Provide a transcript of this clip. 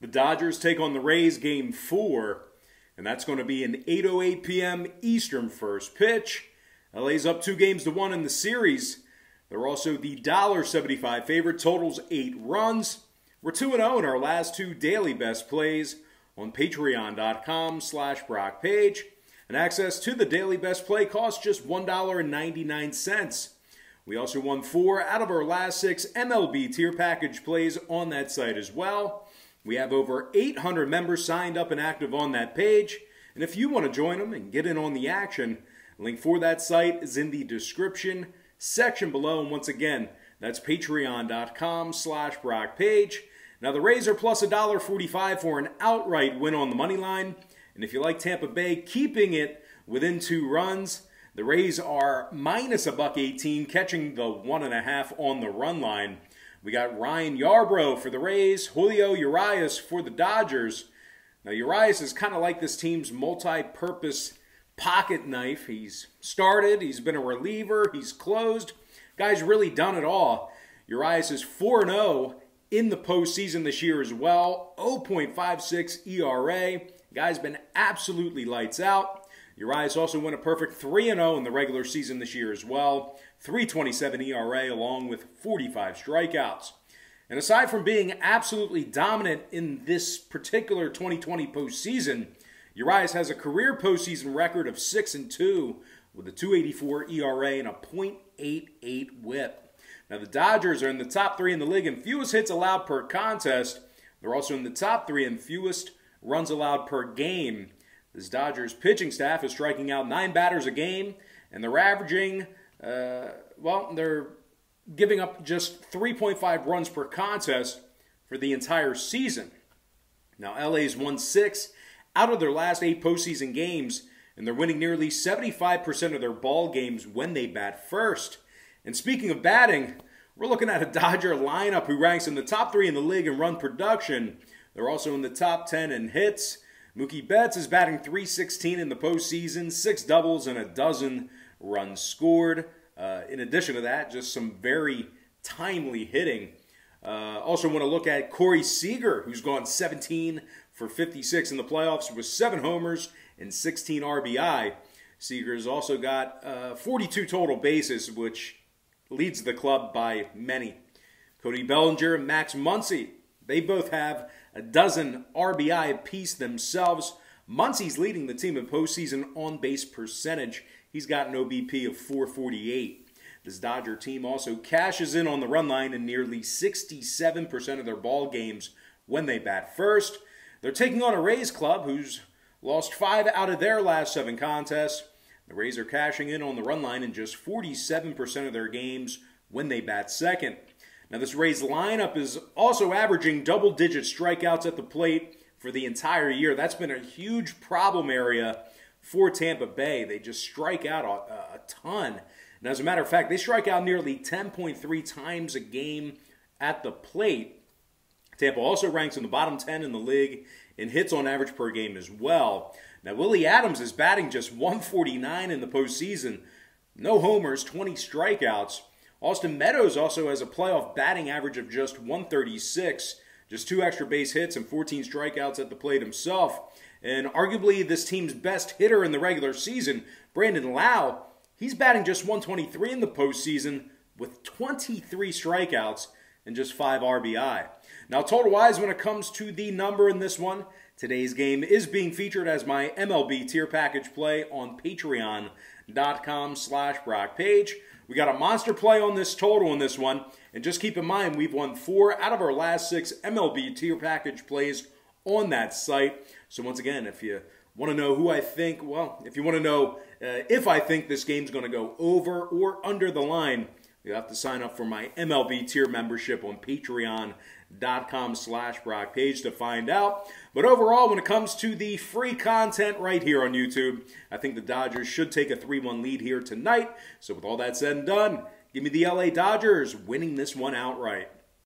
The Dodgers take on the Rays game 4, and that's going to be an 8:08 p.m. Eastern first pitch. LA's up 2-1 in the series. They're also the $1.75 favorite, totals 8 runs. We're 2-0 in our last 2 daily best plays on patreon.com/BrockPage. And access to the daily best play costs just $1.99. We also won 4 out of our last 6 MLB tier package plays on that site as well. We have over 800 members signed up and active on that page. And if you want to join them and get in on the action, the link for that site is in the description section below. And once again, that's patreon.com/BrockPage. Now the Rays are plus $1.45 for an outright win on the money line. And if you like Tampa Bay keeping it within 2 runs, the Rays are minus $1.18, catching the 1.5 on the run line. We got Ryan Yarbrough for the Rays, Julio Urias for the Dodgers. Now Urias is kind of like this team's multi-purpose pocket knife. He's started, he's been a reliever, he's closed. Guy's really done it all. Urias is 4-0 in the postseason this year as well. 0.56 ERA. Guy's been absolutely lights out. Urias also went a perfect 3-0 in the regular season this year as well. 3.27 ERA along with 45 strikeouts. And aside from being absolutely dominant in this particular 2020 postseason, Urias has a career postseason record of 6-2 with a 2.84 ERA and a .88 whip. Now the Dodgers are in the top 3 in the league in fewest hits allowed per contest. They're also in the top 3 in fewest runs allowed per game. This Dodgers pitching staff is striking out 9 batters a game, and they're averaging, they're giving up just 3.5 runs per contest for the entire season. Now, LA's won 6 out of their last 8 postseason games, and they're winning nearly 75% of their ball games when they bat first. And speaking of batting, we're looking at a Dodger lineup who ranks in the top 3 in the league in run production. They're also in the top 10 in hits. Mookie Betts is batting .316 in the postseason, 6 doubles and a dozen runs scored. In addition to that, just some very timely hitting. Also want to look at Corey Seager, who's gone 17 for 56 in the playoffs with 7 homers and 16 RBI. Seager's also got 42 total bases, which leads the club by many. Cody Bellinger and Max Muncy, they both have a dozen RBI apiece themselves. Muncy's leading the team in postseason on-base percentage. He's got an OBP of .448. This Dodger team also cashes in on the run line in nearly 67% of their ball games when they bat first. They're taking on a Rays club who's lost 5 out of their last 7 contests. The Rays are cashing in on the run line in just 47% of their games when they bat second. Now, this Rays lineup is also averaging double-digit strikeouts at the plate for the entire year. That's been a huge problem area for Tampa Bay. They just strike out a ton. And as a matter of fact, they strike out nearly 10.3 times a game at the plate. Tampa also ranks in the bottom 10 in the league in hits on average per game as well. Now, Willie Adams is batting just .149 in the postseason. No homers, 20 strikeouts. Austin Meadows also has a playoff batting average of just .136, just 2 extra base hits and 14 strikeouts at the plate himself. And arguably this team's best hitter in the regular season, Brandon Lau, he's batting just .123 in the postseason with 23 strikeouts and just 5 RBI. Now, total-wise, when it comes to the number in this one, today's game is being featured as my MLB tier package play on patreon.com/BrockPage. We got a monster play on this total in this one. And just keep in mind, we've won 4 out of our last 6 MLB tier package plays on that site. So once again, if you want to know who I think, if you want to know if I think this game's going to go over or under the line, you have to sign up for my MLB tier membership on patreon.com/BrockPage to find out. But overall, when it comes to the free content right here on YouTube, I think the Dodgers should take a 3-1 lead here tonight. So with all that said and done, give me the LA Dodgers winning this one outright.